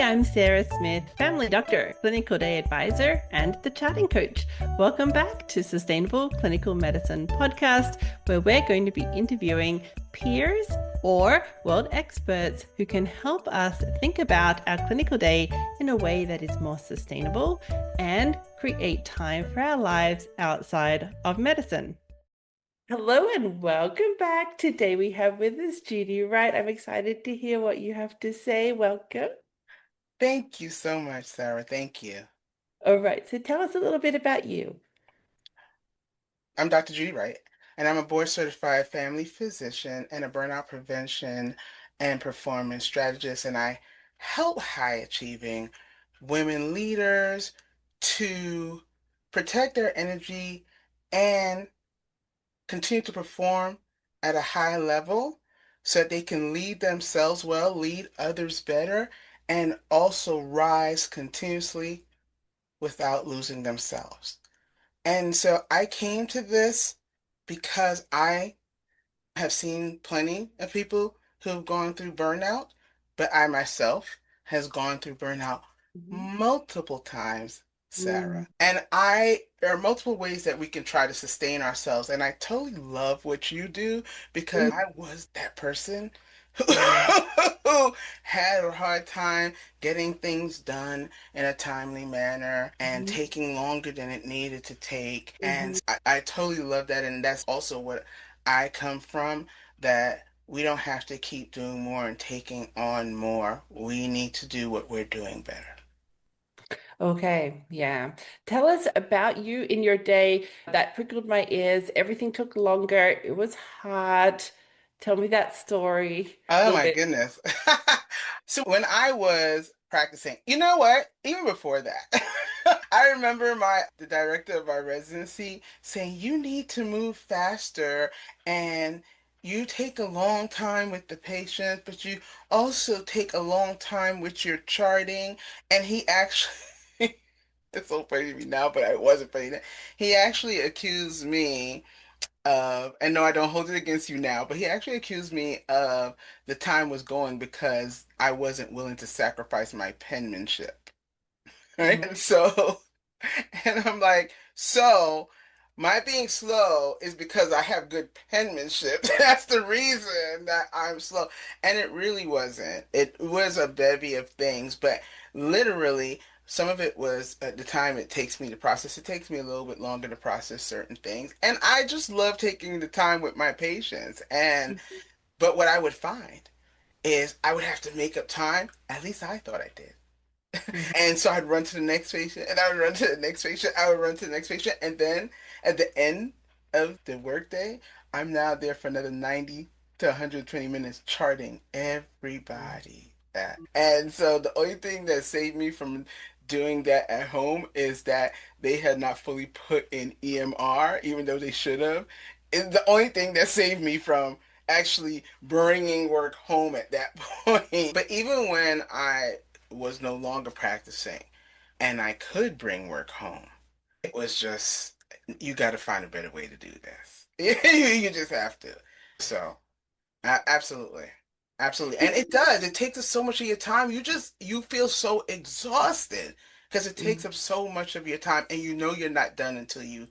I'm Sarah Smith, family doctor, clinical day advisor, and the chatting coach. Welcome back to Sustainable Clinical Medicine podcast, where we're going to be interviewing peers or world experts who can help us think about our clinical day in a way that is more sustainable and create time for our lives outside of medicine. Hello and welcome back. Today we have with us Judy Wright. I'm excited to hear what you have to say. Welcome. Thank you so much, Sarah. Thank you. All right, so tell us a little bit about you. I'm Dr. Judy Wright, and I'm a board certified family physician and a burnout prevention and performance strategist. And I help high achieving women leaders to protect their energy and continue to perform at a high level so that they can lead themselves well, lead others better, and also rise continuously without losing themselves. And so I came to this because I have seen plenty of people who've gone through burnout, but I myself has gone through burnout Mhm. multiple times, Mm, Sarah. There are multiple ways that we can try to sustain ourselves. And I totally love what you do because mm, I was that person who, yeah. who had a hard time getting things done in a timely manner and Mhm, taking longer than it needed to take. mhm. I totally love that. And that's also what I come from, that we don't have to keep doing more and taking on more. We need to do what we're doing better. Okay, yeah. Tell us about you in your day. That prickled my ears. Everything took longer. It was hard. Tell me that story a Oh little my bit. goodness. So when I was practicing, you know what? Even before that, I remember the director of our residency saying, you need to move faster and you take a long time with the patient, but you also take a long time with your charting. And he actually, it's so funny to me now, but it wasn't funny then. He actually accused me and no, I don't hold it against you now, but he actually accused me of the time was going because I wasn't willing to sacrifice my penmanship. Right? Mm, And so, and I'm like, so my being slow is because I have good penmanship. That's the reason that I'm slow. And it really wasn't. It was a bevy of things, but literally, some of it was at the time it takes me to process. It takes me a little bit longer to process certain things. And I just love taking the time with my patients. But what I would find is I would have to make up time. At least I thought I did. mhm, And so I'd run to the next patient, and I would run to the next patient, I would run to the next patient, and then at the end of the workday, I'm now there for another 90 to 120 minutes charting everybody that. And so the only thing that saved me from doing that at home is that they had not fully put in EMR, even though they should have. It's the only thing that saved me from actually bringing work home at that point. But even when I was no longer practicing and I could bring work home, it was just, you got to find a better way to do this. You just have to. So, absolutely. Absolutely. And it does. It takes up so much of your time. You feel so exhausted because it takes mhm. up so much of your time and you know you're not done until you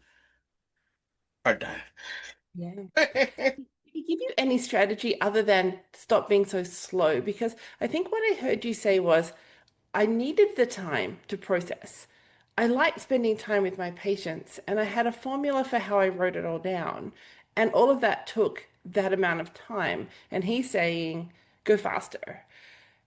are done. Yeah. Did he give you any strategy other than stop being so slow? Because I think what I heard you say was, I needed the time to process. I like spending time with my patients, and I had a formula for how I wrote it all down. And all of that took that amount of time. And he's saying, go faster.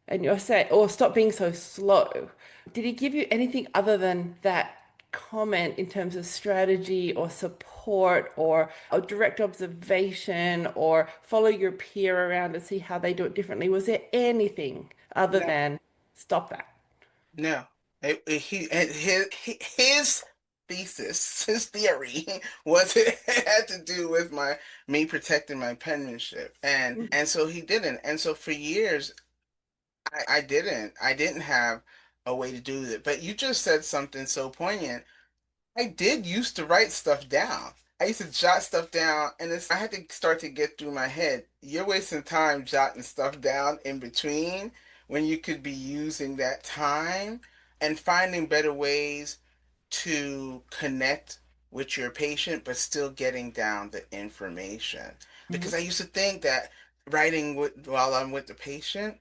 And you're saying, or stop being so slow. Did he give you anything other than that comment in terms of strategy or support or a direct observation or follow your peer around and see how they do it differently? Was there anything other No, than stop that? no. His thesis, his theory was it had to do with my me protecting my penmanship, and so he didn't. And so for years, I didn't have a way to do it. But you just said something so poignant. I did used to write stuff down. I used to jot stuff down, and I had to start to get through my head. You're wasting time jotting stuff down in between when you could be using that time and finding better ways to connect with your patient, but still getting down the information. Because Mhm. I used to think that while I'm with the patient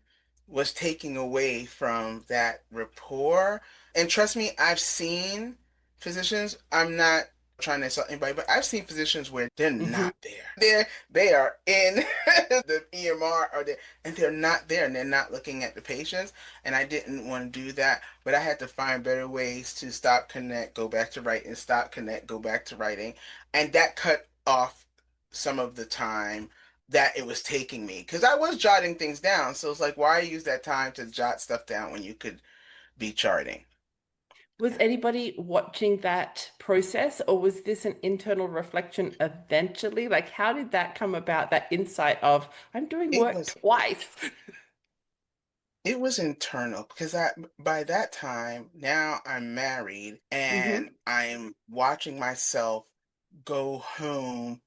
was taking away from that rapport. And trust me, I've seen physicians, I'm not trying to insult anybody, but I've seen physicians where they're Mhm. not there. They are in the EMR or they and they're not there and they're not looking at the patients. And I didn't want to do that, but I had to find better ways to stop, connect, go back to writing, stop, connect, go back to writing. And that cut off some of the time that it was taking me because I was jotting things down. So it's like, why use that time to jot stuff down when you could be charting? Was Yeah. anybody watching that process, or was this an internal reflection eventually? Like, how did that come about, that insight of, I'm doing It work was twice? it was internal because I by that time now I'm married Hmm. and I'm watching myself go home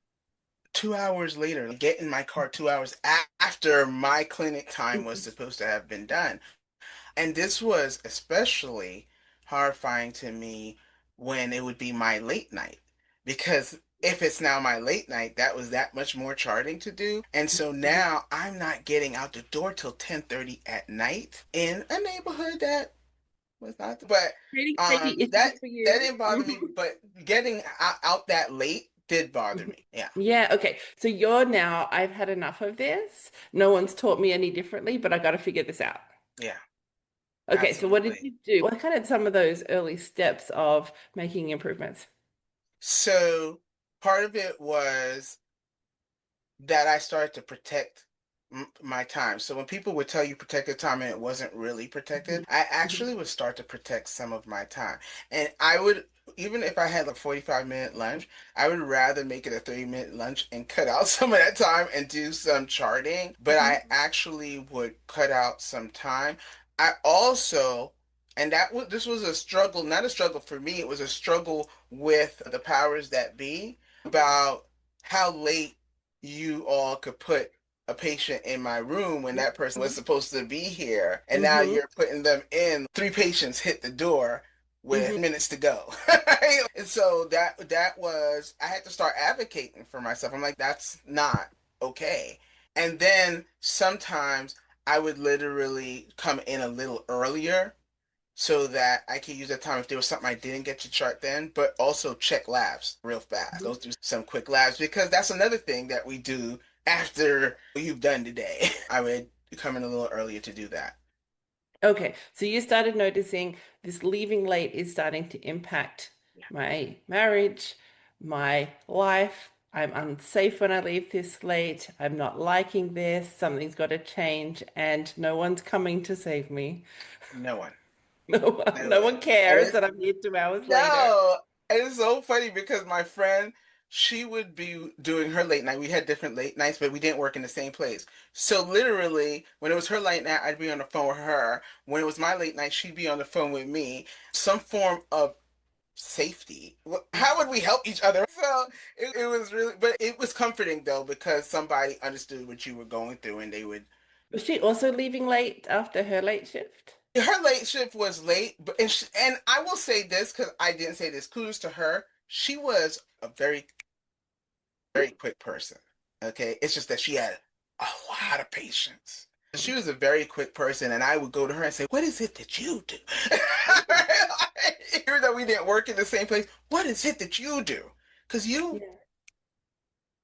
2 hours later, get in my car 2 hours after my clinic time was supposed to have been done. And this was especially horrifying to me when it would be my late night. Because if it's now my late night, that was that much more charting to do. And so now I'm not getting out the door till 10:30 at night in a neighborhood that was not but Creating that issues for that you. didn't bother me, but getting out that late did bother Mhm. me. Yeah. Yeah, okay. So you're now, I've had enough of this. No one's taught me any differently, but I got to figure this out. Yeah, Okay, so what did absolutely. you do? What kind of some of those early steps of making improvements? So part of it was that I started to protect my time. So when people would tell you protect your time and it wasn't really protected, Mhm. I Mhm. actually would start to protect some of my time. And I would, even if I had a 45-minute lunch, I would rather make it a 30-minute lunch and cut out some of that time and do some charting. But Mhm. I actually would cut out some time. I also, and this was a struggle, not a struggle for me, it was a struggle with the powers that be about how late you all could put a patient in my room when that person was supposed to be here, and now Mhm. you're putting them in. Three patients hit the door with Mhm. minutes to go. And so that was I had to start advocating for myself. I'm like, that's not okay. And then sometimes I would literally come in a little earlier so that I could use that time if there was something I didn't get to chart then, but also check labs real fast. Go through some quick labs because that's another thing that we do after you've done today. I would come in a little earlier to do that. Okay, so you started noticing this leaving late is starting to impact Yeah. my marriage, my life. I'm unsafe when I leave this late. I'm not liking this. Something's got to change, and no one's coming to save me. No one. No No one. one And cares it, that I'm here 2 hours later. no, it's so funny because my friend, she would be doing her late night. We had different late nights, but we didn't work in the same place. So literally, when it was her late night, I'd be on the phone with her. When it was my late night, she'd be on the phone with me. Some form of safety. How would we help each other? So it was really, but it was comforting though because somebody understood what you were going through and they would. Was she also leaving late after her late shift? Her late shift was late, but and I will say this because I didn't say this. Kudos to her. She was a very quick person. Okay, it's just that she had a lot of patience. She was a very quick person, and I would go to her and say, "What is it that you do?" Even though we didn't work in the same place, what is it that you do? Because you Yeah.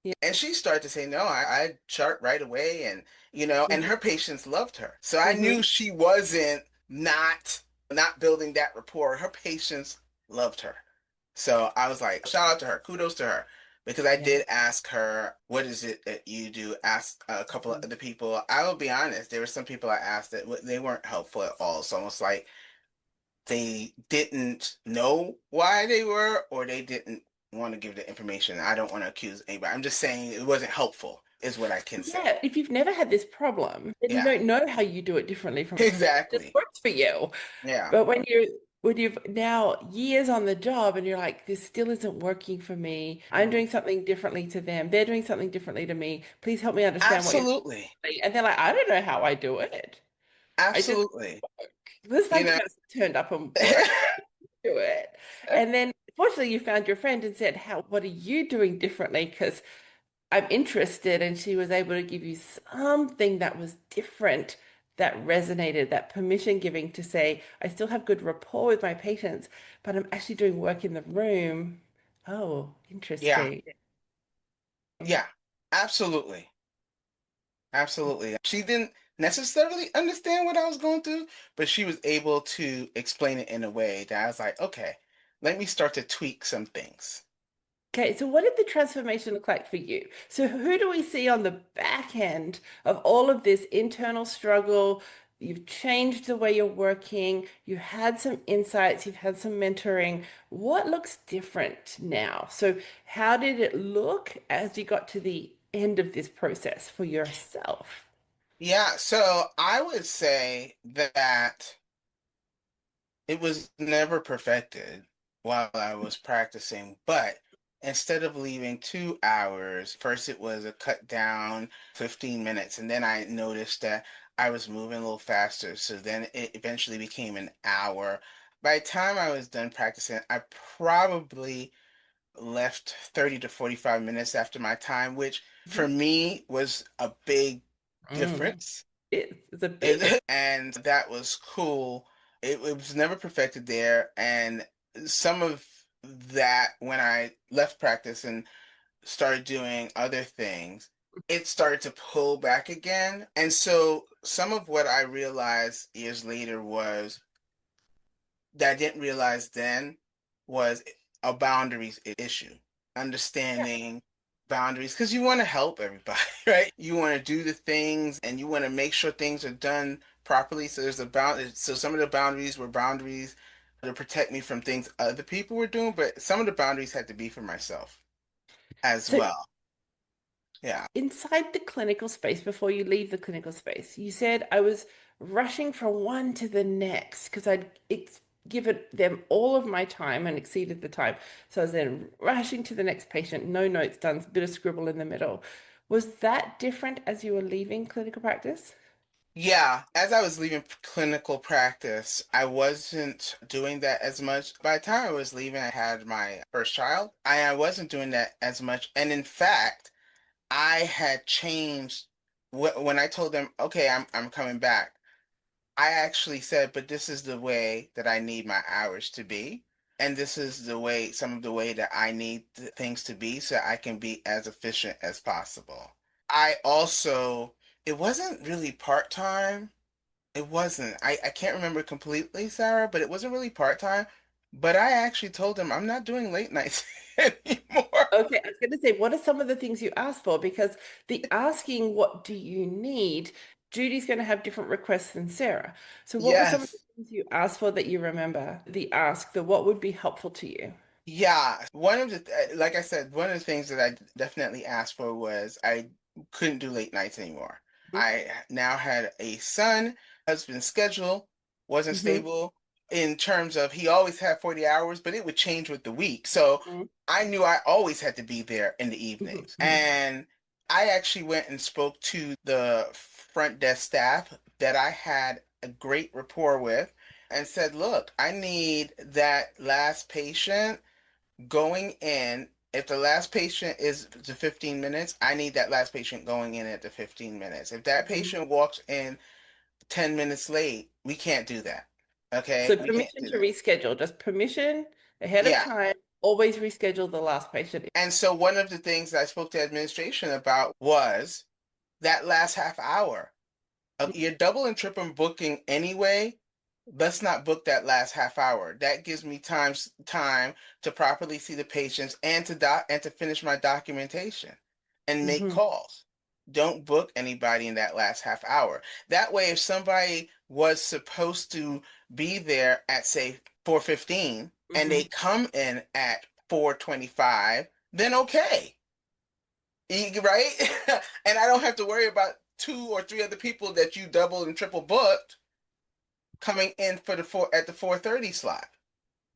Yeah. and she started to say, "No, I chart right away," and Mhm. her patients loved her. So I knew Mhm. she wasn't not building that rapport. Her patients loved her. So I was like, shout out to her, kudos to her, because I Yeah. did ask her, "What is it that you do?" Ask a couple of other people. I will be honest, there were some people I asked that they weren't helpful at all. It's almost like they didn't know why they were, or they didn't want to give the information. I don't want to accuse anybody. I'm just saying it wasn't helpful, is what I can say. Yeah, if you've never had this problem, then you Yeah, don't know how you do it differently from it just exactly. works for you. Yeah, But when you've now years on the job and you're like, this still isn't working for me. I'm mhm. doing something differently to them. They're doing something differently to me. Please help me understand what you're Absolutely. doing. And they're like, I don't know how I do it. I just Absolutely. this You like know, person turned up and worked to it. And then fortunately you found your friend and said, what are you doing differently? Because I'm interested. And she was able to give you something that was different, that resonated, that permission giving to say, I still have good rapport with my patients, but I'm actually doing work in the room. Oh, yeah, interesting. yeah, absolutely. Absolutely. She didn't necessarily understand what I was going through, but she was able to explain it in a way that I was like, okay, let me start to tweak some things. Okay, so what did the transformation look like for you? So who do we see on the back end of all of this internal struggle? You've changed the way you're working, you had some insights, you've had some mentoring. What looks different now? So how did it look as you got to the end of this process for yourself? Yeah, so I would say that it was never perfected while I was practicing, but instead of leaving 2 hours, first it was a cut down 15 minutes, and then I noticed that I was moving a little faster. So then it eventually became an hour. By the time I was done practicing, I probably left 30 to 45 minutes after my time, which for Mhm. me was a big Mm. difference. It's a big difference. And that was cool. It was never perfected there. And some of that, when I left practice and started doing other things, it started to pull back again. And so some of what I realized years later was that I didn't realize then was a boundaries issue. Understanding boundaries because you want to help everybody, right? You want to do the things and you want to make sure things are done properly. So there's a bound. So some of the boundaries were boundaries to protect me from things other people were doing, but some of the boundaries had to be for myself as So well. Yeah. inside the clinical space before you leave the clinical space, you said I was rushing from one to the next because given them all of my time and exceeded the time. So I was then rushing to the next patient, no notes done, bit of scribble in the middle. Was that different as you were leaving clinical practice? Yeah, as I was leaving clinical practice, I wasn't doing that as much. By the time I was leaving, I had my first child. I wasn't doing that as much. And in fact, I had changed when I told them, okay, I'm coming back. I actually said, but this is the way that I need my hours to be. And this is the way, some of the way that I need things to be so I can be as efficient as possible. I also, it wasn't really part-time. It wasn't. I can't remember completely, Sarah, but it wasn't really part-time. But I actually told them I'm not doing late nights anymore. Okay, I was going to say, what are some of the things you asked for? Because the asking, what do you need? Judy's going to have different requests than Sarah. So, what were some of the Yes. things you asked for that you remember? The ask, the what would be helpful to you? Yeah, one of the like I said, one of the things that I definitely asked for was I couldn't do late nights anymore. I now had a son, husband's schedule wasn't Mm-hmm. stable in terms of he always had 40 hours, but it would change with the week. So I knew I always had to be there in the evenings. Mm-hmm. And I actually went and spoke to the front desk staff that I had a great rapport with and said, look, I need that last patient going in. If the last patient is the 15 minutes, I need that last patient going in at the 15 minutes. If that Mm-hmm. patient walks in 10 minutes late, we can't do that. Okay? So, We can't permission do to that. reschedule, just permission ahead of Yeah. time, always reschedule the last patient. And so one of the things I spoke to administration about was that last half hour. You're double and triple booking anyway. Let's not book that last half hour. That gives me time to properly see the patients and to finish my documentation and make Mm-hmm. calls. Don't book anybody in that last half hour. That way, if somebody was supposed to be there at say 4:15 and they Mm-hmm. come in at 4:25, then okay. Right? And I don't have to worry about two or three other people that you double and triple booked coming in for the four at the 4:30 slot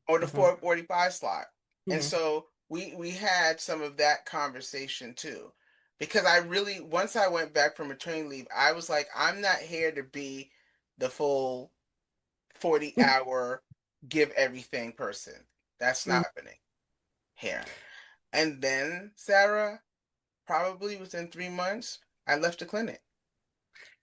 or the Mm-hmm. 4:45 slot. And Mm-hmm. so we had some of that conversation too. Because I really once I went back from maternity leave, I was like, I'm not here to be the full 40-hour give everything person. That's not happening here. And then, Sarah, probably within 3 months, I left the clinic.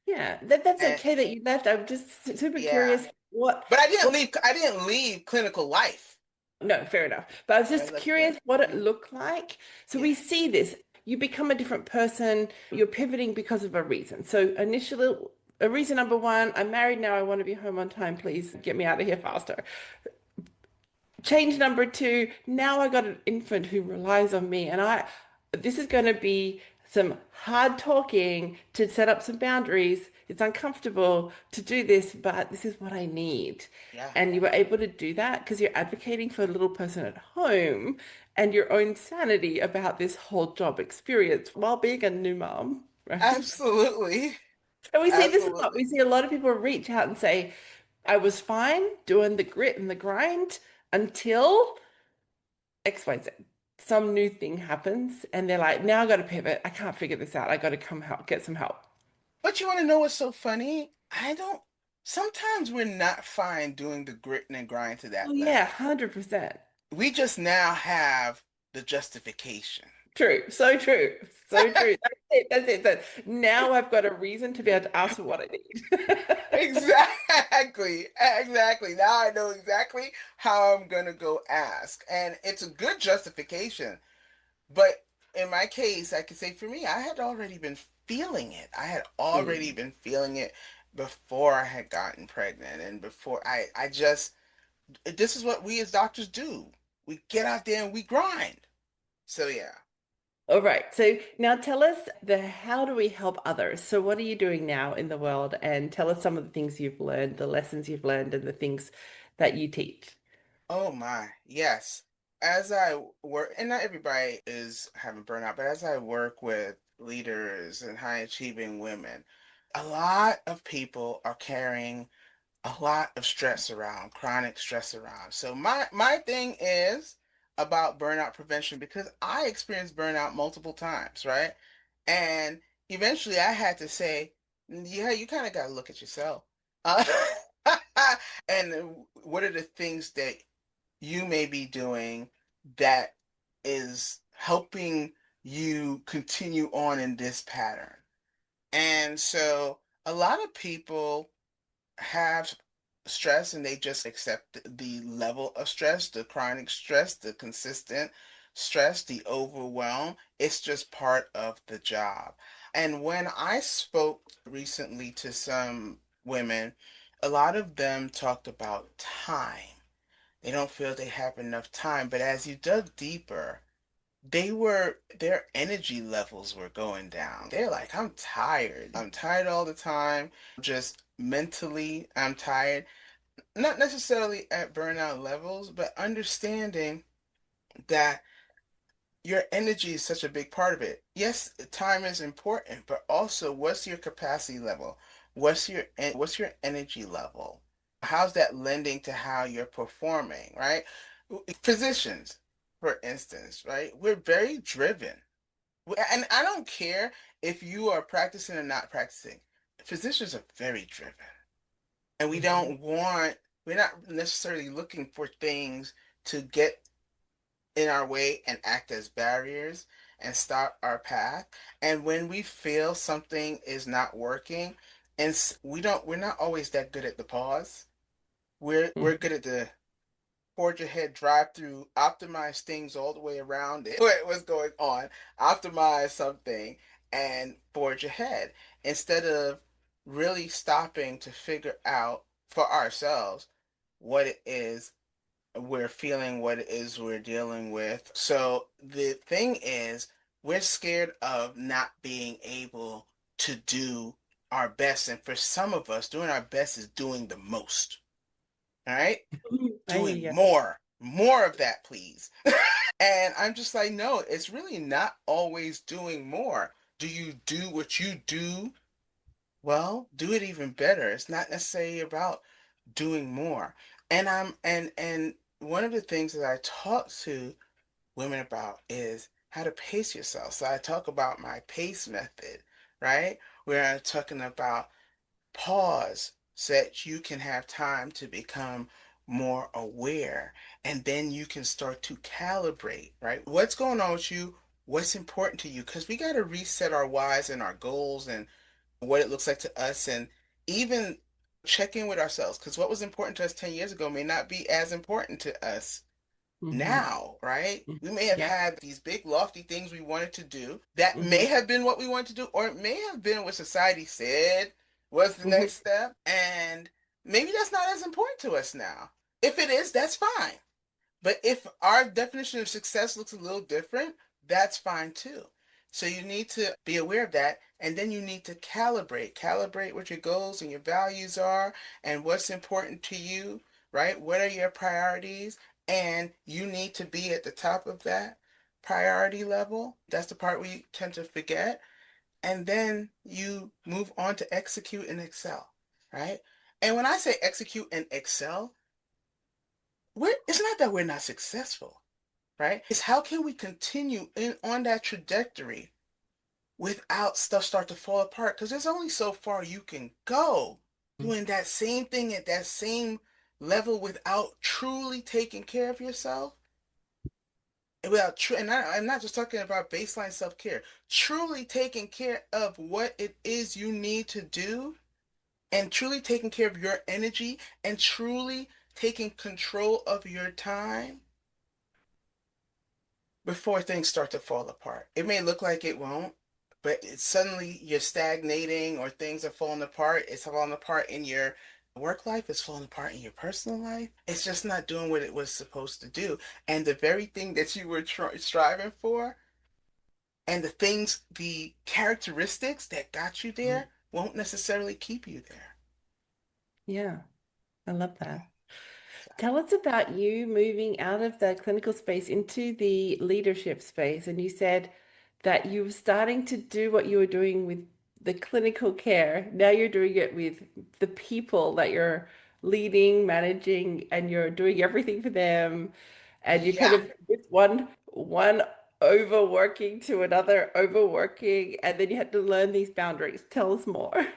Yeah, that's And okay that you left. I'm just super yeah. curious what But I didn't what leave I didn't leave clinical life. no, fair enough. But I was I just left the curious clinic. what it Mhm. looked like. So Yeah. we see this. You become a different person. You're pivoting because of a reason. So initially, a reason number one, I'm married now. I want to be home on time. Please get me out of here faster. Change number two, now I got an infant who relies on me, and this is going to be some hard talking to set up some boundaries. It's uncomfortable to do this, but this is what I need. Yeah. And you were able to do that because you're advocating for a little person at home and your own sanity about this whole job experience while being a new mom, right? Absolutely. And we see this a lot. Absolutely. We see a lot of people reach out and say, I was fine doing the grit and the grind until XYZ. Some new thing happens and they're like, now I got to pivot. I can't figure this out. I got to come help, get some help. But you want to know what's so funny? I don't Sometimes we're not fine doing the grit and grind to Oh that yeah, level. 100%. We just now have the justification. True. So true. So true. That's it. That's it. Now I've got a reason to be able to ask for what I need. Exactly. Exactly. Now I know exactly how I'm gonna go ask. And it's a good justification. But in my case, I could say for me, I had already been feeling it. I had already Mm. been feeling it before I had gotten pregnant and before I just this is what we as doctors do. We get out there and we grind. So yeah. All right. So now tell us the how do we help others? So what are you doing now in the world? And tell us some of the things you've learned, the lessons you've learned, and the things that you teach. Oh my, yes. As I work, and not everybody is having burnout, but as I work with leaders and high achieving women, a lot of people are carrying a lot of stress around, chronic stress around. So my thing is about burnout prevention because I experienced burnout multiple times, right? And eventually I had to say, yeah, you kind of got to look at yourself. Uh, and what are the things that you may be doing that is helping you continue on in this pattern? And so a lot of people have stress and they just accept the level of stress, the chronic stress, the consistent stress, the overwhelm. It's just part of the job. And when I spoke recently to some women, a lot of them talked about time. They don't feel they have enough time. But as you dug deeper, their energy levels were going down. They're like, I'm tired. I'm tired all the time. Just mentally, I'm tired. Not necessarily at burnout levels, but understanding that your energy is such a big part of it. Yes, time is important, but also what's your capacity level? What's your energy level? How's that lending to how you're performing, right? Physicians, for instance, right? We're very driven. And I don't care if you are practicing or not practicing. Physicians are very driven. And Mhm. we're not necessarily looking for things to get in our way and act as barriers and stop our path. And when we feel something is not working, and we're not always that good at the pause. We're good at the forge ahead, drive through, optimize things all the way around it. What's going on? Optimize something and forge ahead instead of really stopping to figure out for ourselves what it is we're feeling, what it is we're dealing with. So the thing is, we're scared of not being able to do our best. And for some of us, doing our best is doing the most. All right? I hear Doing you. more of that, please. And I'm just like, no, it's really not always doing more. Do you do what you do? Well, do it even better. It's not necessarily about doing more. And one of the things that I talk to women about is how to pace yourself. So I talk about my pace method, right? Where I'm talking about pause, so that you can have time to become more aware. And then you can start to calibrate, right? What's going on with you? What's important to you? Because we got to reset our whys and our goals and what it looks like to us, and even check in with ourselves. Because what was important to us 10 years ago may not be as important to us Hmm. now, right? We may have Yep. had these big, lofty things we wanted to do. That may Hmm. have been what we wanted to do, or it may have been what society said was the Hmm. next step. And maybe that's not as important to us now. If it is, that's fine. But if our definition of success looks a little different, that's fine too. So you need to be aware of that, and then you need to calibrate what your goals and your values are and what's important to you, right? What are your priorities? And you need to be at the top of that priority level. That's the part we tend to forget. And then you move on to execute and excel, right? And when I say execute and excel, it's not that we're not successful, right? It's how can we continue in on that trajectory without stuff start to fall apart? Because there's only so far you can go doing that same thing at that same level without truly taking care of yourself. And I'm not just talking about baseline self-care, truly taking care of what it is you need to do, and truly taking care of your energy, and truly taking control of your time before things start to fall apart. It may look like it won't, but suddenly you're stagnating or things are falling apart. It's falling apart in your work life, it's falling apart in your personal life. It's just not doing what it was supposed to do. And the very thing that you were striving for, and the characteristics that got you there, won't necessarily keep you there. Yeah, I love that. Tell Exactly. us about you moving out of the clinical space into the leadership space. And you said that you were starting to do what you were doing with the clinical care. Now you're doing it with the people that you're leading, managing, and you're doing everything for them. And you kind Yeah. of with one overworking to another overworking, and then you had to learn these boundaries. Tell us more.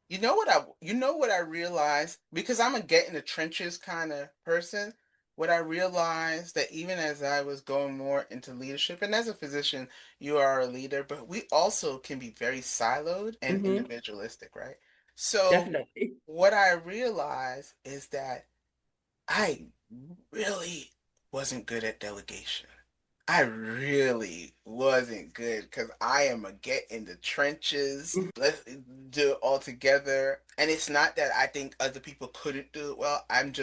You know what I realized, because I'm a get in the trenches kind of person. What I realized, that even as I was going more into leadership, and as a physician, you are a leader, but we also can be very siloed and Hmm. individualistic, right? So Definitely. what I realized is that I really wasn't good at delegation. I really wasn't good because I am a get in the trenches. Let's do it all together. And it's not that I think other people couldn't do it well. And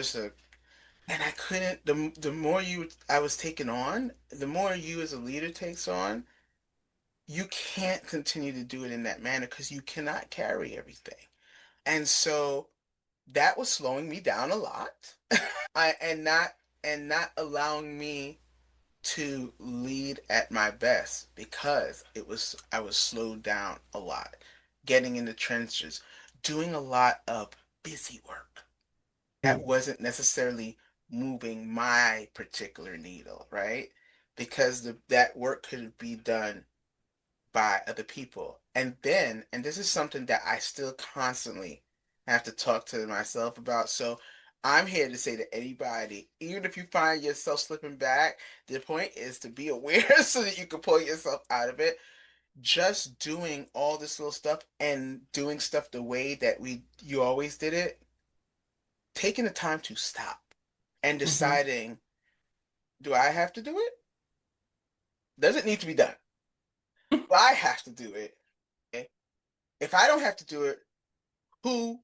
I couldn't. The more I was taking on, the more you as a leader takes on, you can't continue to do it in that manner because you cannot carry everything. And so that was slowing me down a lot. I and not allowing me to lead at my best, because I was slowed down a lot, getting in the trenches, doing a lot of busy work that wasn't necessarily moving my particular needle, right? Because that work could be done by other people. And this is something that I still constantly have to talk to myself about. So I'm here to say to anybody, even if you find yourself slipping back, the point is to be aware so that you can pull yourself out of it. Just doing all this little stuff and doing stuff the way that you always did it, taking the time to stop and Hmm. deciding, do I have to do it? Does it need to be done? Do I have to do it? Okay. If I don't have to do it, who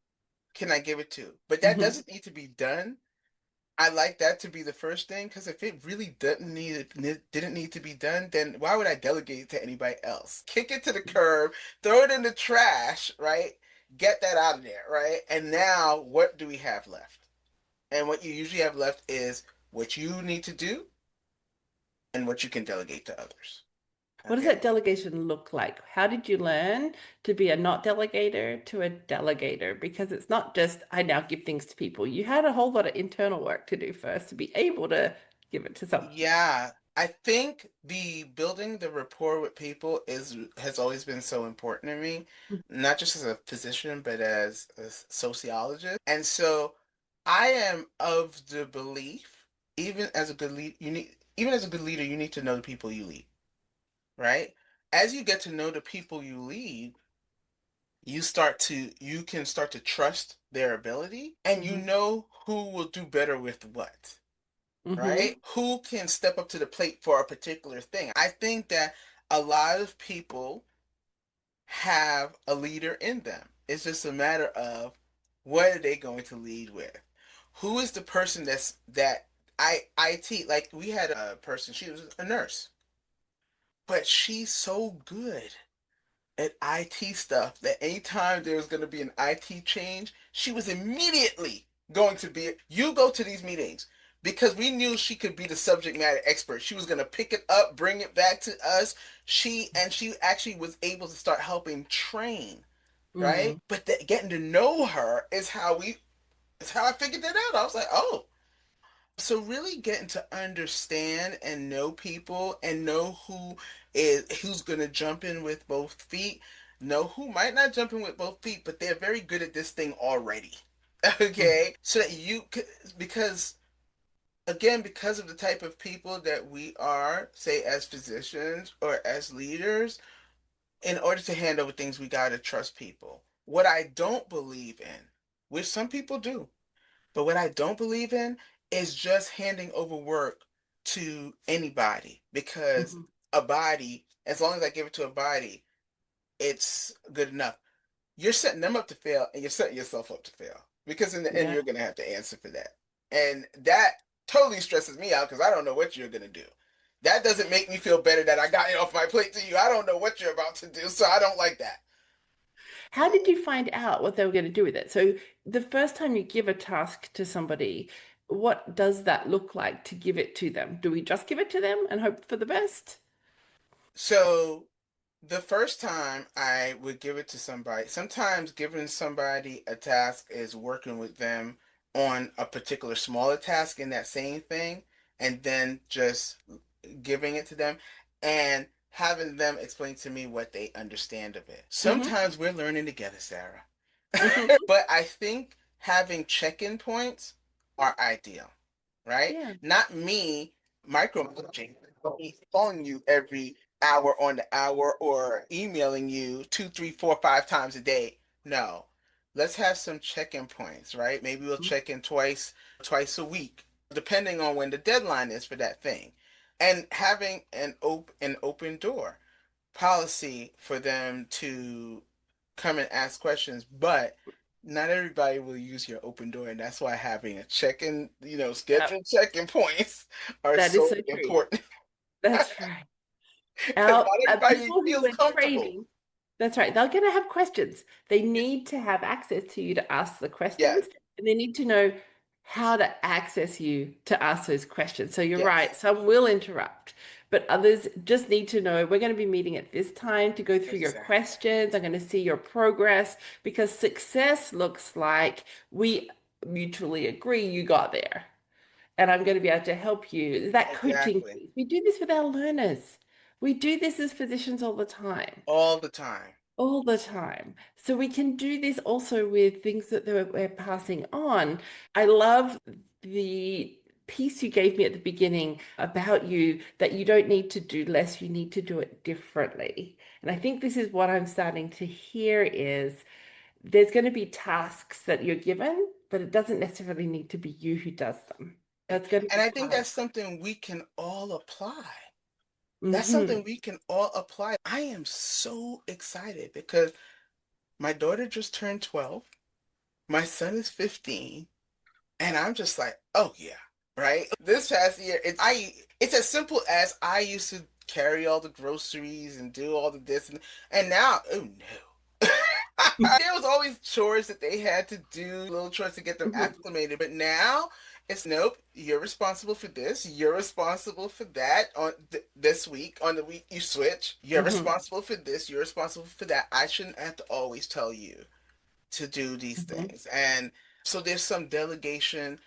can I give it to? But that Hmm. doesn't need to be done. I like that to be the first thing, because if it really didn't need to be done, then why would I delegate it to anybody else? Kick it to the curb, throw it in the trash, right? Get that out of there, right? And now what do we have left? And what you usually have left is what you need to do and what you can delegate to others. What does Okay. that delegation look like? How did you learn to be a not delegator to a delegator? Because it's not just, I now give things to people. You had a whole lot of internal work to do first to be able to give it to someone. Yeah. I think the building the rapport with people is has always been so important to me, not just as a physician, but as a sociologist. And so I am of the belief, even as a good lead, even as a good leader, you need to know the people you lead, right? As you get to know the people you lead, you can start to trust their ability, and you Hmm. know who will do better with what, Hmm. right? Who can step up to the plate for a particular thing. I think that a lot of people have a leader in them. It's just a matter of what are they going to lead with? Who is the person that IT, like we had a person, she was a nurse, but she's so good at IT stuff that anytime there was going to be an IT change, she was immediately going to be, you go to these meetings because we knew she could be the subject matter expert. She was going to pick it up, bring it back to us. She actually was able to start helping train, right? Mm. But getting to know her is how I figured that out. I was like, oh, so really getting to understand and know people and know who's gonna jump in with both feet, know who might not jump in with both feet, but they're very good at this thing already. Mm. Okay, so that you could, because again, because of the type of people that we are, say as physicians or as leaders, in order to hand over things, we gotta trust people. What I don't believe in, which some people do, but what I don't believe in is just handing over work to anybody because Hmm. a body, as long as I give it to a body, it's good enough. You're setting them up to fail and you're setting yourself up to fail because in the end, Yeah. you're going to have to answer for that. And that totally stresses me out because I don't know what you're going to do. That doesn't make me feel better that I got it off my plate to you. I don't know what you're about to do, so I don't like that. How did you find out what they were going to do with it? So the first time you give a task to somebody, what does that look like to give it to them? Do we just give it to them and hope for the best? So the first time I would give it to somebody, sometimes giving somebody a task is working with them on a particular smaller task in that same thing, and then just giving it to them and having them explain to me what they understand of it. Hmm. Sometimes we're learning together, Sarah. Hmm. But I think having check-in points are ideal, right? Yeah. Not me micromanaging, me calling you every hour on the hour or emailing you two, three, four, 5 times a day. No. Let's have some check-in points, right? Maybe we'll check in twice a week, depending on when the deadline is for that thing. And having an open door policy for them to come and ask questions, but not everybody will use your open door, and that's why having a check-in, Yeah. scheduled check-in points are That is so so true. important That's right. because Our not everybody people who feels we're comfortable. training, that's right. They're going to have questions. They need to have access to you to ask the Yes, questions, and they need to know how to access you to ask those questions. So you're right. yes, Some will interrupt, but others just need to know we're going to be meeting at this time to go through your exactly, questions. I'm going to see your progress because success looks like we mutually agree you got there and I'm going to be able to help you. That coaching exactly, piece. We do this with our learners. We do this as physicians all the time, all the time. all the time. So we can do this also with things that we're passing on. I love the piece you gave me at the beginning about you that you don't need to do less, you need to do it differently. And I think this is what I'm starting to hear is there's going to be tasks that you're given, but it doesn't necessarily need to be you who does them. That's going to And be I think part of that's something we can all apply. it. That's Hmm. something we can all apply. I am so excited because my daughter just turned 12. My son is 15. And I'm just like, oh yeah, right? This past year, it's as simple as I used to carry all the groceries and do all the this and now, oh no. There was always chores that they had to do, little chores to get them Hmm. acclimated, but now it's nope, you're responsible for this, you're responsible for that on this week, on the week you switch, you're Hmm. responsible for this, you're responsible for that. I shouldn't have to always tell you to do these Hmm. things. And so there's some delegation,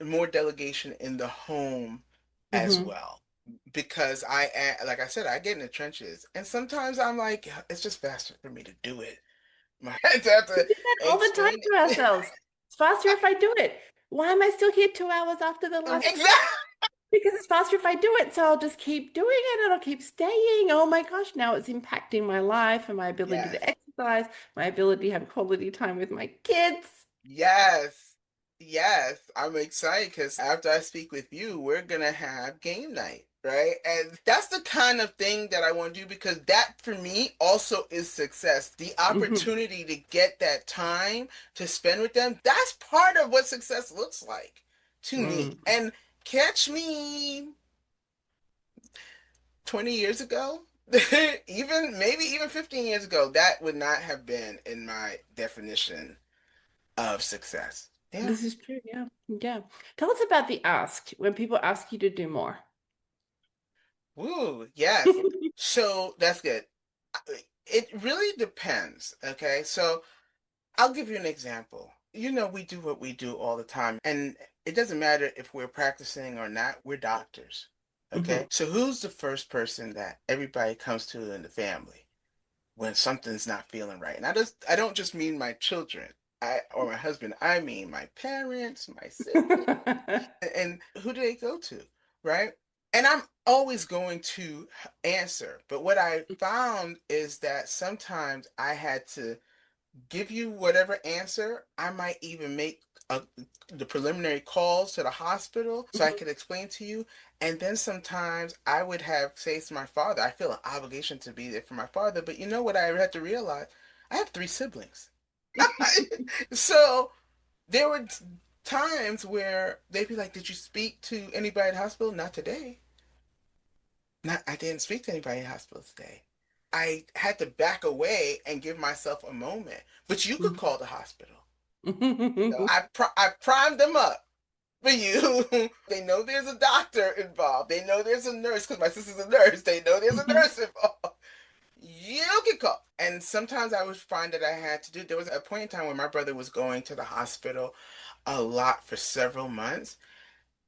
more delegation in the home as Hmm. well. because like I said, I get in the trenches, and sometimes I'm like, it's just faster for me to do it. I have We to do that all the time explain to it. ourselves. It's faster if I do it. Why am I still here 2 hours after the last? Exactly. Because it's faster if I do it, so I'll just keep doing it and I'll keep staying. Oh my gosh, now it's impacting my life and my ability to Yes. exercise, my ability to have quality time with my kids. Yes. Yes. I'm excited because after I speak with you, we're gonna have game night, right? And that's the kind of thing that I want to do because that for me also is success. The Mhm. opportunity to get that time to spend with them, that's part of what success looks like to me. Mm. And catch me 20 years ago, even 15 years ago, that would not have been in my definition of success. Yeah. This is true, yeah. Yeah. Tell us about the ask when people ask you to do more. Woo, yes. So that's good. It really depends. Okay. So I'll give you an example. We do what we do all the time, and it doesn't matter if we're practicing or not, we're doctors. Okay. Mhm. So who's the first person that everybody comes to in the family when something's not feeling right? And I don't just mean my children. Or my husband, I mean my parents, my siblings, and who do they go to, right? And I'm always going to answer. But what I found is that sometimes I had to give you whatever answer. I might even make the preliminary calls to the hospital so I Mhm. could explain to you. And then sometimes I would have say to my father, I feel an obligation to be there for my father. But you know what I had to realize? I have three siblings. So there were times where they'd be like, "Did you speak to anybody at the hospital?" Not today. Not, I didn't speak to anybody in the hospital today. I had to back away and give myself a moment. But you could call the hospital. I primed them up for you. They know there's a doctor involved. They know there's a nurse because my sister's a nurse. They know there's a nurse involved. You can call. And sometimes I would find that I had to do. There was a point in time when my brother was going to the hospital a lot for several months,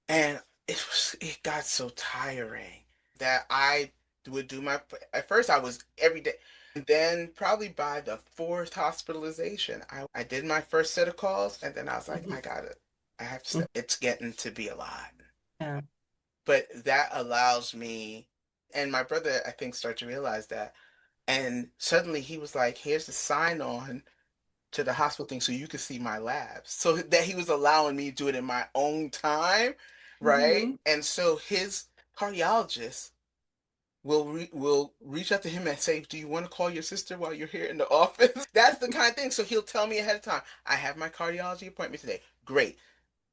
and it got so tiring that I would do my at first I was every day. And then probably by the fourth hospitalization, I did my first set of calls and then I was like, I got it. I have to step. It's getting to be a lot. Yeah. But that allows me, and my brother I think started to realize that. And suddenly he was like, here's the sign on to the hospital thing so you could see my labs. So that he was allowing me to do it in my own time, right? Mhm. And so his cardiologist will reach out to him and say, "Do you want to call your sister while you're here in the office?" That's the kind of thing. So he'll tell me ahead of time, "I have my cardiology appointment today." Great.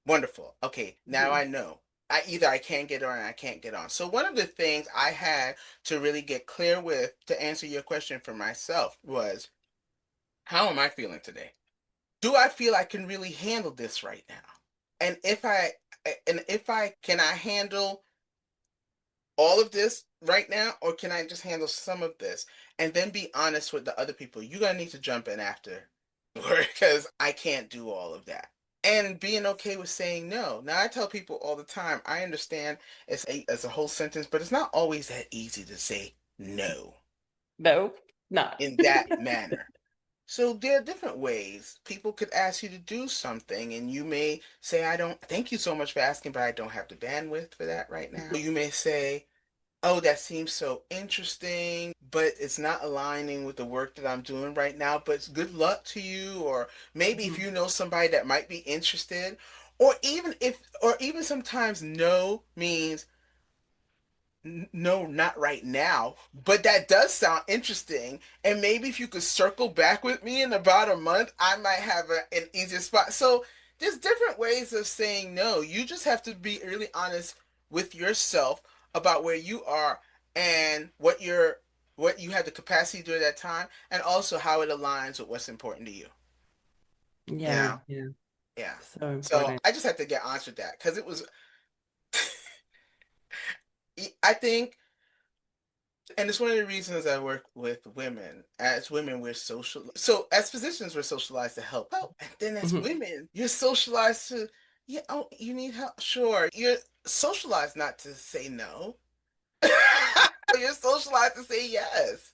Wonderful. Okay, now Mhm. I know. I can't get on and I can't get on. So one of the things I had to really get clear with to answer your question for myself was, how am I feeling today? Do I feel I can really handle this right now? And if I can I handle all of this right now or can I just handle some of this and then be honest with the other people? You're going to need to jump in after because I can't do all of that. And being okay with saying no. Now I tell people all the time, I understand it's a whole sentence, but it's not always that easy to say no No, not. in that manner. So there are different ways people could ask you to do something, and you may say, I don't, thank you so much for asking, but I don't have the bandwidth for that right now. You may say, oh, that seems so interesting, but it's not aligning with the work that I'm doing right now, but it's good luck to you. Or maybe if Mhm. you know somebody that might be interested, or even sometimes no means no, not right now, but that does sound interesting. And maybe if you could circle back with me in about a month, I might have an easier spot. So there's different ways of saying no. You just have to be really honest with yourself about where you are and what you have the capacity to do at that time, and also how it aligns with what's important to you. You Yeah, know? yeah. Yeah. So So important. I just had to get honest with that because I think. And it's one of the reasons I work with women. As women, we're social. So as physicians, we're socialized to help. And then as Mhm. women, you're socialized to, yeah, oh, you need help. Sure. You're socialized not to say no. You're socialized to say yes.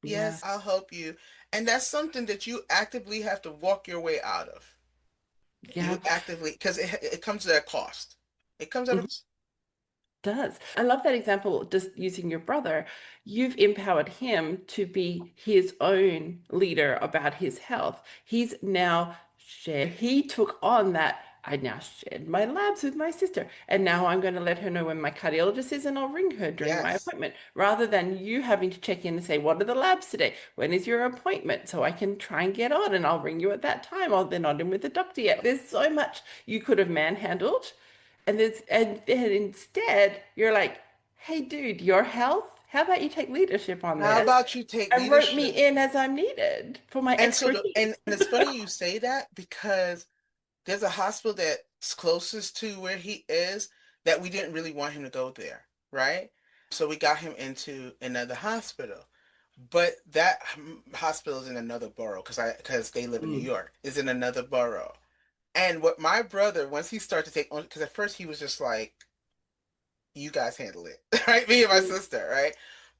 Yeah. Yes, I'll help you. And that's something that you actively have to walk your way out of. Yeah. You actively, because it comes at a cost. It comes at a Does. I love that example, just using your brother. You've empowered him to be his own leader about his health. He's now shared, he took on that. I now shared my labs with my sister, and now I'm going to let her know when my cardiologist is, and I'll ring her during my yes. appointment, rather than you having to check in and say, "What are the labs today? When is your appointment?" So I can try and get on, and I'll ring you at that time. Oh, they're not in with the doctor yet. There's so much you could have manhandled and then instead you're like, hey dude, your health, how about you take leadership on How this about you take and rope me leadership? in as I'm needed for my And expertise? it's funny you say that because there's a hospital that's closest to where he is that we didn't really want him to go there, right? So we got him into another hospital. But that hospital is in another borough because they live in New Mm, York, is in another borough. And what my brother, once he started to take on, because at first he was just like, you guys handle it, right? Me and my mm, sister, right?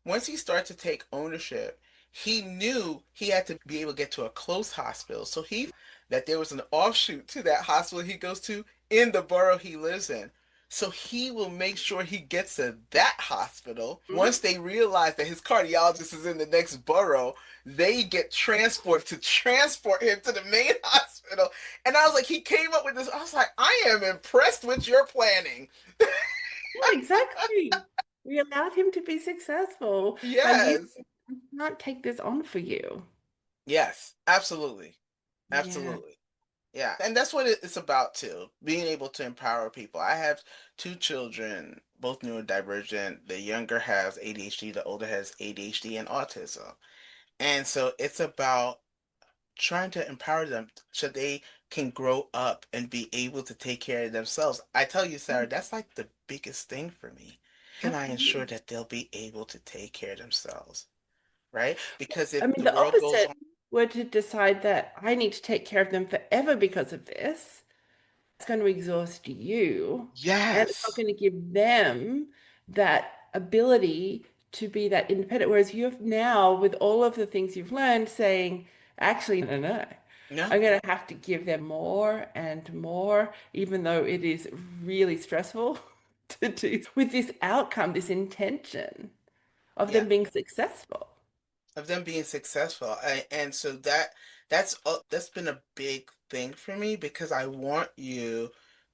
Once he started to take ownership, he knew he had to be able to get to a close hospital. So he that there was an offshoot to that hospital he goes to in the borough he lives in. So he will make sure he gets to that hospital. mm. Once they realize that his cardiologist is in the next borough, they get transport to transport him to the main hospital. And I was like, he came up with this. I was like, I am impressed with your planning. Yeah, exactly. We allowed him to be successful by you. Yes. I can't take this on for you. Yes, absolutely. Yeah. Absolutely. Yeah. And that's what it's about too, being able to empower people. I have two children, both neurodivergent. The younger has ADHD, the older has ADHD and autism. And so it's about trying to empower them so they can grow up and be able to take care of themselves. I tell you, Sarah, that's like the biggest thing for me. Can I ensure Absolutely. that they'll be able to take care of themselves? Right? Because I if mean, the the world goes opposite on, were to decide that I need to take care of them forever because of this. It's going to exhaust you, and it's not yes. going to give them that ability to be that independent. Whereas you've now, with all of the things you've learned, saying, actually, no, no, No. I'm going to have to give them more and more, even though it is really stressful to do with this outcome, this intention of Yeah. them being successful. Of them being successful. And so that's been a big thing for me because I want you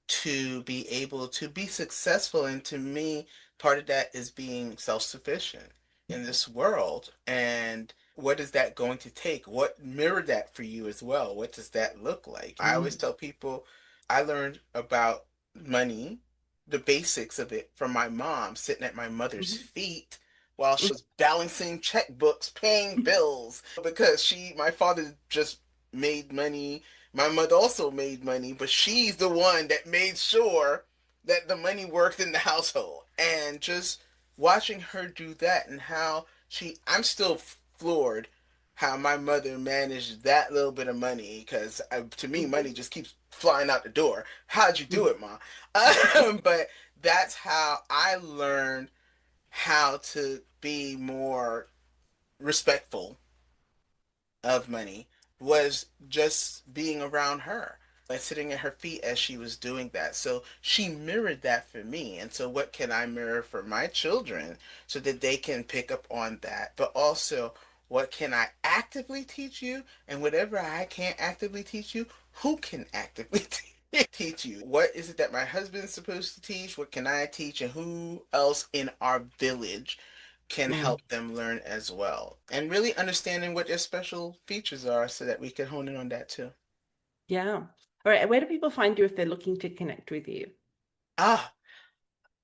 to be able to be successful. And to me, part of that is being self-sufficient in this world. And what is that going to take? What mirror that for you as well? What does that look like? I always Mm, tell people I learned about money, the basics of it, from my mom sitting at my mother's mhm, feet while she was balancing checkbooks, paying bills because my father just made money. My mother also made money, but she's the one that made sure that the money worked in the household. And just watching her do that and how I'm still floored how my mother managed that little bit of money because to me, money mhm, just keeps flying out the door. How'd you do mhm. it, Ma? But that's how I learned how to be more respectful of money was just being around her and sitting at her feet as she was doing that. So she mirrored that for me. And so what can I mirror for my children so that they can pick up on that? But also, what can I actively teach you? And whatever I can't actively teach you, who can actively teach you? What is it that my husband's supposed to teach? What can I teach? And who else in our village can Mm, help them learn as well? And really understanding what their special features are so that we can hone in on that too. yeah. All right. Where do people find you if they're looking to connect with you? Ah,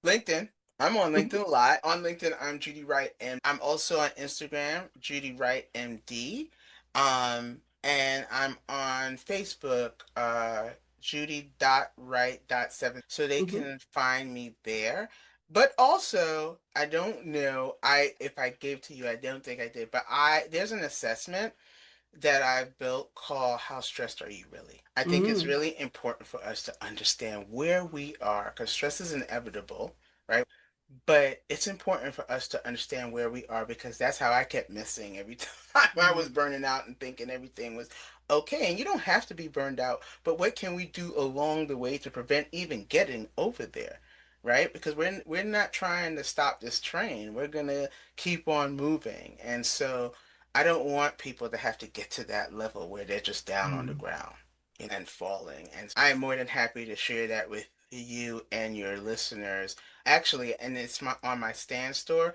LinkedIn. I'm on Mhm, LinkedIn a lot. On LinkedIn, I'm Judy Wright, and I'm also on Instagram, Judy Wright MD. And I'm on Facebook, Judy.Wright.7. So they mhm, can find me there. But also, I don't know, if I gave to you, I don't think I did, but there's an assessment that I've built called How Stressed Are You Really? I think it's mm, really important for us to understand where we are because stress is inevitable, right? But it's important for us to understand where we are because that's how I kept missing every time I Mm, was burning out and thinking everything was okay. And you don't have to be burned out, but what can we do along the way to prevent even getting over there? Right? Because we're not trying to stop this train. We're gonna keep on moving. And so I don't want people to have to get to that level where they're just down on the mm. ground and falling. And I am more than happy to share that with you and your listeners. Actually, and it's on my stand store,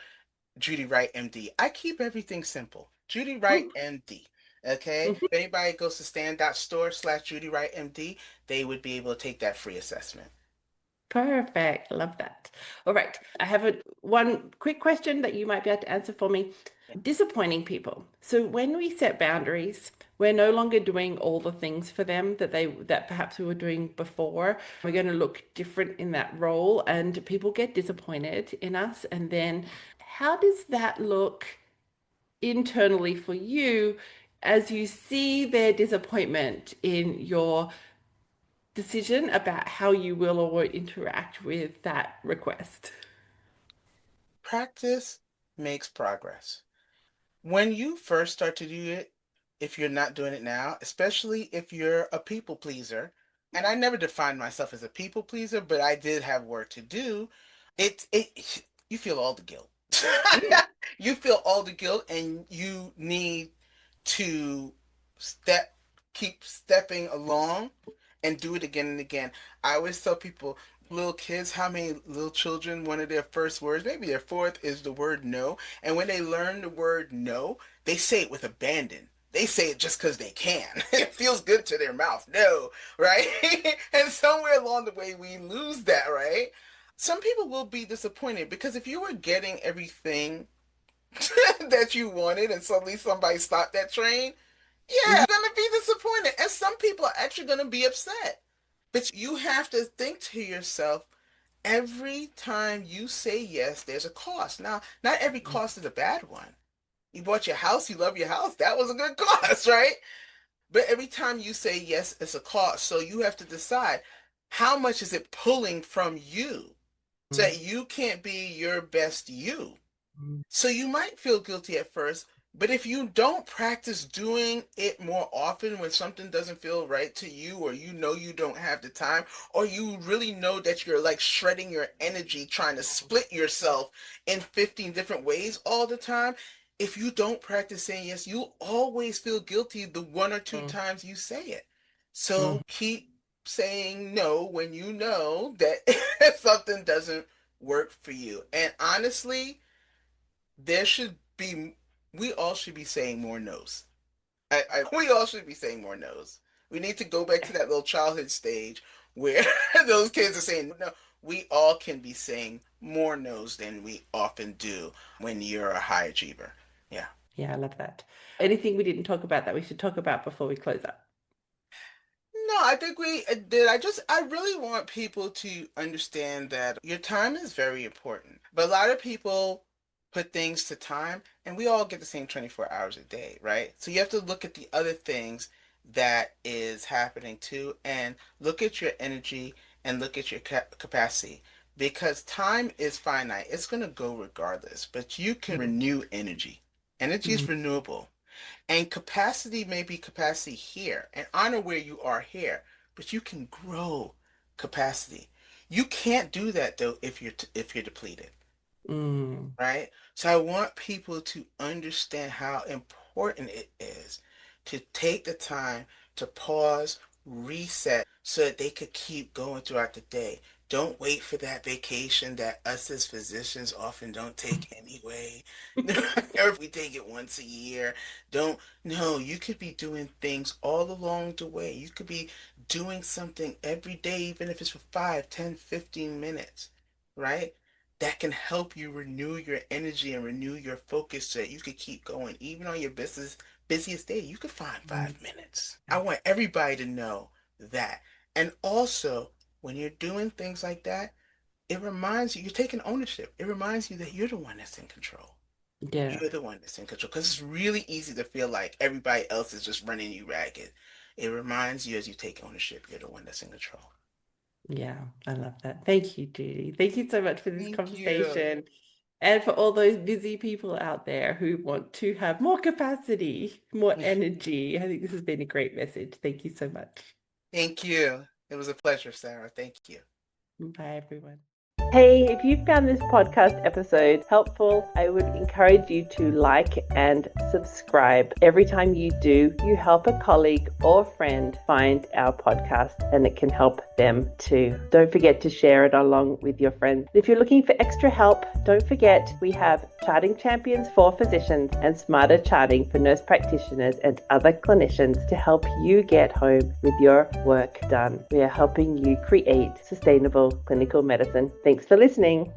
Judy Wright MD. I keep everything simple. Judy Wright Mm, MD. Okay? mhm. If anybody goes to stand.store/, Judy Wright MD, they would be able to take that free assessment. Perfect. Love that. All right. I have one quick question that you might be able to answer for me. Disappointing people. So when we set boundaries, we're no longer doing all the things for them that perhaps we were doing before. We're going to look different in that role, and people get disappointed in us. And then how does that look internally for you as you see their disappointment in your decision about how you will or won't interact with that request? Practice makes progress. When you first start to do it, if you're not doing it now, especially if you're a people pleaser, and I never defined myself as a people pleaser, but I did have work to do, it you feel all the guilt. Mm, You feel all the guilt and you need to step keep stepping along and do it again and again. I always tell people, little kids, how many little children, one of their first words, maybe their fourth, is the word no. And when they learn the word no, they say it with abandon. They say it just because they can. It feels good to their mouth. No, right? And somewhere along the way, we lose that, right? Some people will be disappointed because if you were getting everything that you wanted and suddenly somebody stopped that train, yeah, mhm, you're gonna be disappointed. And some people are actually gonna be upset. But you have to think to yourself, every time you say yes, there's a cost. Now, not every cost is a bad one. You bought your house, you love your house, that was a good cost, right? But every time you say yes, it's a cost. So you have to decide how much is it pulling from you so mhm, that you can't be your best you. mhm, So you might feel guilty at first, but if you don't practice doing it more often when something doesn't feel right to you, or you know you don't have the time, or you really know that you're like shredding your energy trying to split yourself in 15 different ways all the time, if you don't practice saying yes, you'll always feel guilty the one or two mhm, times you say it. mhm. So keep saying no when you know that something doesn't work for you. And honestly, there should be we all should be saying more no's. We all should be saying more no's. We need to go back to that little childhood stage where those kids are saying no. We all can be saying more no's than we often do when you're a high achiever. Yeah. Yeah, I love that. Anything we didn't talk about that we should talk about before we close up? No, I think we did. I really want people to understand that your time is very important. But a lot of people put things to time, and we all get the same 24 hours a day, right? So you have to look at the other things that is happening too, and look at your energy and look at your capacity. Because time is finite. It's going to go regardless, but you can renew energy. Energy is Mm, renewable. And capacity may be capacity here, and honor where you are here, but you can grow capacity. You can't do that though if you're depleted, mm, right? So I want people to understand how important it is to take the time to pause, reset, so that they could keep going throughout the day. Don't wait for that vacation that us as physicians often don't take anyway. Or if we take it once a year, don't, no, you could be doing things all along the way. You could be doing something every day, even if it's for 5, 10, 15 minutes, right? That can help you renew your energy and renew your focus so that you could keep going. Even on your busiest day, you could find mm. 5 minutes. I want everybody to know that. And also, when you're doing things like that, it reminds you, you're taking ownership. It reminds you that you're the one that's in control. Yeah. You're the one that's in control. Because it's really easy to feel like everybody else is just running you ragged. It reminds you as you take ownership, you're the one that's in control. Yeah, I love that. Thank you, Judy. Thank you so much for this Thank you. conversation and for all those busy people out there who want to have more capacity, more energy. I think this has been a great message. Thank you so much. Thank you. It was a pleasure, Sarah. Thank you. Bye, everyone. Hey, if you found this podcast episode helpful, I would encourage you to like and subscribe. Every time you do, you help a colleague or friend find our podcast and it can help them too. Don't forget to share it along with your friends. If you're looking for extra help, don't forget we have Charting Champions for physicians and Smarter Charting for nurse practitioners and other clinicians to help you get home with your work done. We are helping you create sustainable clinical medicine. Thanks for listening.